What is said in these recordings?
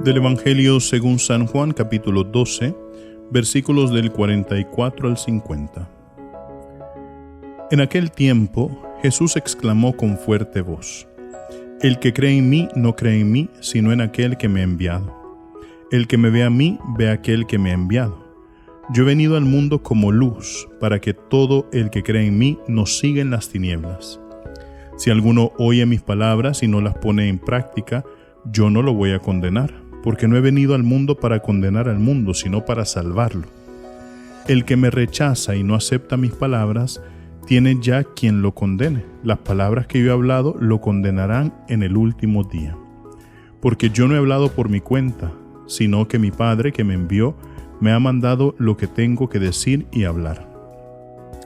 Del Evangelio según San Juan, capítulo 12, versículos del 44 al 50. En aquel tiempo, Jesús exclamó con fuerte voz: El que cree en mí no cree en mí, sino en aquel que me ha enviado. El que me ve a mí, ve a aquel que me ha enviado. Yo he venido al mundo como luz, para que todo el que cree en mí no siga en las tinieblas. Si alguno oye mis palabras y no las pone en práctica, yo no lo voy a condenar, porque no he venido al mundo para condenar al mundo, sino para salvarlo. El que me rechaza y no acepta mis palabras, tiene ya quien lo condene. Las palabras que yo he hablado lo condenarán en el último día. Porque yo no he hablado por mi cuenta, sino que mi Padre que me envió me ha mandado lo que tengo que decir y hablar.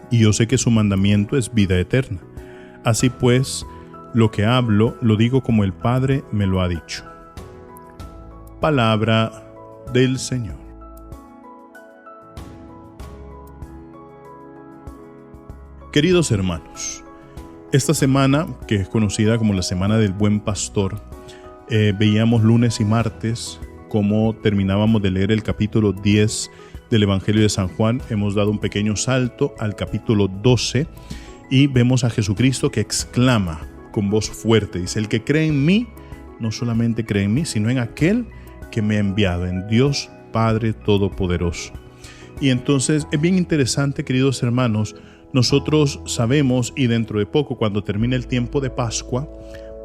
Y yo sé que su mandamiento es vida eterna. Así pues, lo que hablo lo digo como el Padre me lo ha dicho. Palabra del Señor. Queridos hermanos, esta semana, que es conocida como la Semana del Buen Pastor, veíamos lunes y martes cómo terminábamos de leer el capítulo 10 del Evangelio de San Juan. Hemos dado un pequeño salto al capítulo 12 y vemos a Jesucristo que exclama con voz fuerte. Dice: el que cree en mí, no solamente cree en mí, sino en aquel que me ha enviado, en Dios Padre Todopoderoso. Y entonces es bien interesante, queridos hermanos, nosotros sabemos, y dentro de poco, cuando termine el tiempo de Pascua,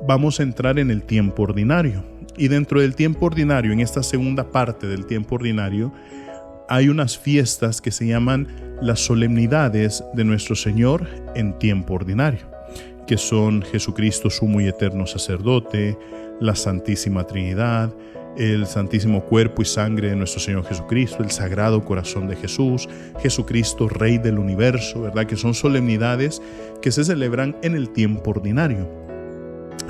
vamos a entrar en el tiempo ordinario. Y dentro del tiempo ordinario, en esta segunda parte del tiempo ordinario, hay unas fiestas que se llaman las solemnidades de nuestro Señor en tiempo ordinario, que son Jesucristo sumo y eterno sacerdote, la Santísima Trinidad, el Santísimo Cuerpo y Sangre de nuestro Señor Jesucristo, el Sagrado Corazón de Jesús, Jesucristo Rey del Universo, ¿verdad? Que son solemnidades que se celebran en el tiempo ordinario.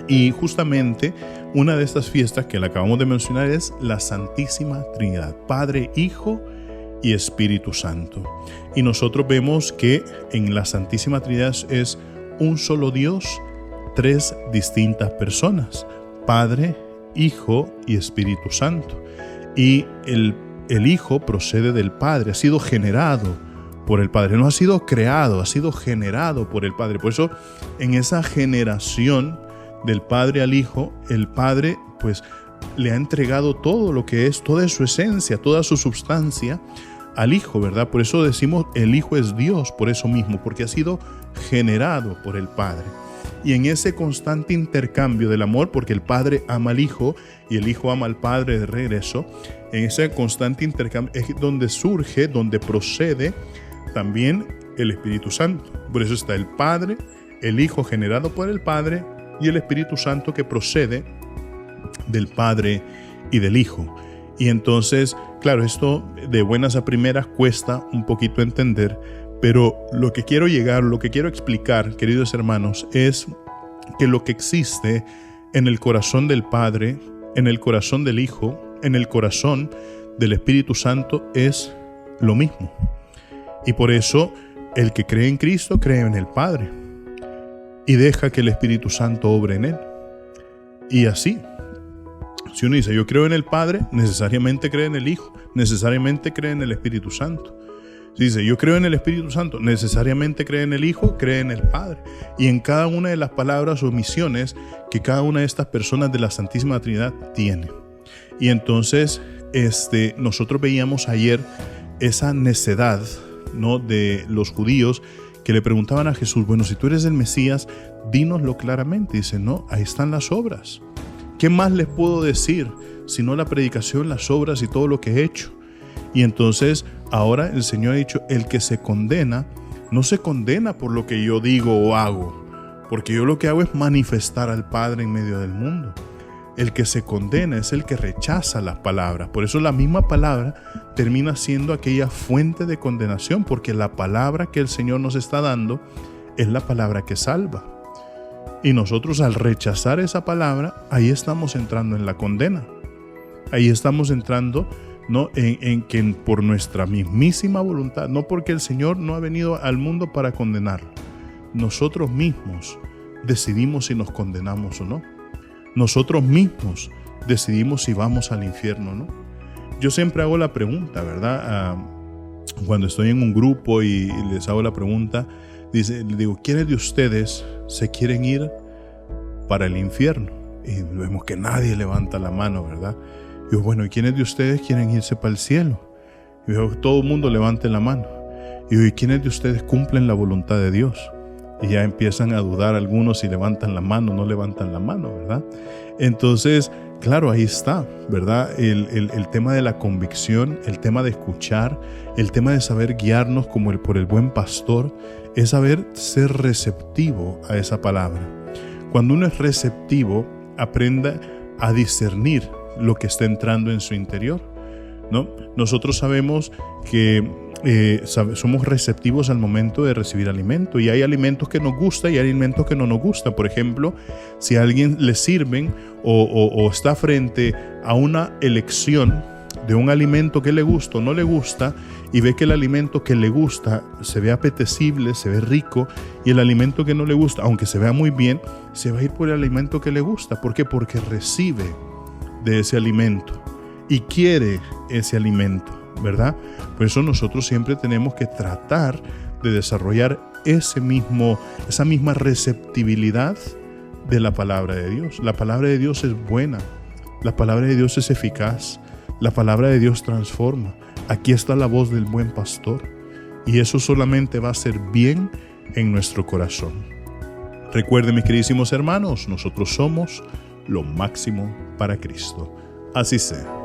Y justamente una de estas fiestas que la acabamos de mencionar es la Santísima Trinidad, Padre, Hijo y Espíritu Santo. Y nosotros vemos que en la Santísima Trinidad es un solo Dios, tres distintas personas: Padre, Hijo y Espíritu Santo. Y el Hijo procede del Padre, ha sido generado por el Padre, no ha sido creado, ha sido generado por el Padre. Por eso, en esa generación del Padre al Hijo, el Padre pues le ha entregado todo lo que es, toda su esencia, toda su substancia al Hijo, ¿verdad? Por eso decimos el Hijo es Dios, por eso mismo, porque ha sido generado por el Padre. Y en ese constante intercambio del amor, porque el Padre ama al Hijo y el Hijo ama al Padre de regreso, en ese constante intercambio es donde surge, donde procede también el Espíritu Santo. Por eso está el Padre, el Hijo generado por el Padre y el Espíritu Santo que procede del Padre y del Hijo. Y entonces, claro, esto de buenas a primeras cuesta un poquito entender, pero lo que quiero explicar, queridos hermanos, es que lo que existe en el corazón del Padre, en el corazón del Hijo, en el corazón del Espíritu Santo es lo mismo. Y por eso el que cree en Cristo cree en el Padre y deja que el Espíritu Santo obre en él. Y así, si uno dice yo creo en el Padre, necesariamente cree en el Hijo, necesariamente cree en el Espíritu Santo. Si dice yo creo en el Espíritu Santo, necesariamente cree en el Hijo, cree en el Padre. Y en cada una de las palabras o misiones que cada una de estas personas de la Santísima Trinidad tiene. Y entonces nosotros veíamos ayer esa necedad, ¿no?, de los judíos que le preguntaban a Jesús: bueno, si tú eres el Mesías, dínoslo claramente. Dice: no, ahí están las obras. ¿Qué más les puedo decir sino la predicación, las obras y todo lo que he hecho? Y entonces ahora el Señor ha dicho: el que se condena, no se condena por lo que yo digo o hago, porque yo lo que hago es manifestar al Padre en medio del mundo. El que se condena es el que rechaza las palabras. Por eso la misma palabra termina siendo aquella fuente de condenación, porque la palabra que el Señor nos está dando es la palabra que salva. Y nosotros, al rechazar esa palabra, ahí estamos entrando en la condena. Ahí estamos entrando, ¿no?, en que por nuestra mismísima voluntad, no porque el Señor no ha venido al mundo para condenar. Nosotros mismos decidimos si nos condenamos o no. Nosotros mismos decidimos si vamos al infierno o no. Yo siempre hago la pregunta, ¿verdad? Cuando estoy en un grupo y les hago la pregunta, les digo, ¿quiénes de ustedes se quieren ir para el infierno? Y vemos que nadie levanta la mano, ¿verdad? Y digo, bueno, ¿y quiénes de ustedes quieren irse para el cielo? Y veo que todo el mundo levante la mano. Y digo, ¿y quiénes de ustedes cumplen la voluntad de Dios? Y ya empiezan a dudar algunos si levantan la mano o no levantan la mano, ¿verdad? Entonces, claro, ahí está, ¿verdad? El tema de la convicción, el tema de escuchar, el tema de saber guiarnos como por el buen pastor, es saber ser receptivo a esa palabra. Cuando uno es receptivo, aprenda a discernir lo que está entrando en su interior, ¿no? Nosotros sabemos que somos receptivos al momento de recibir alimento, y hay alimentos que nos gustan y hay alimentos que no nos gustan. Por ejemplo, si a alguien le sirven o está frente a una elección de un alimento que le gusta o no le gusta, y ve que el alimento que le gusta se ve apetecible, se ve rico, y el alimento que no le gusta, aunque se vea muy bien, se va a ir por el alimento que le gusta. ¿Por qué? Porque recibe de ese alimento y quiere ese alimento, ¿verdad? Por eso nosotros siempre tenemos que tratar de desarrollar esa misma receptibilidad de la palabra de Dios. La palabra de Dios es buena, la palabra de Dios es eficaz, la palabra de Dios transforma. Aquí está la voz del buen pastor, y eso solamente va a ser bien en nuestro corazón. Recuerden, mis queridísimos hermanos, nosotros somos lo máximo para Cristo. Así sea.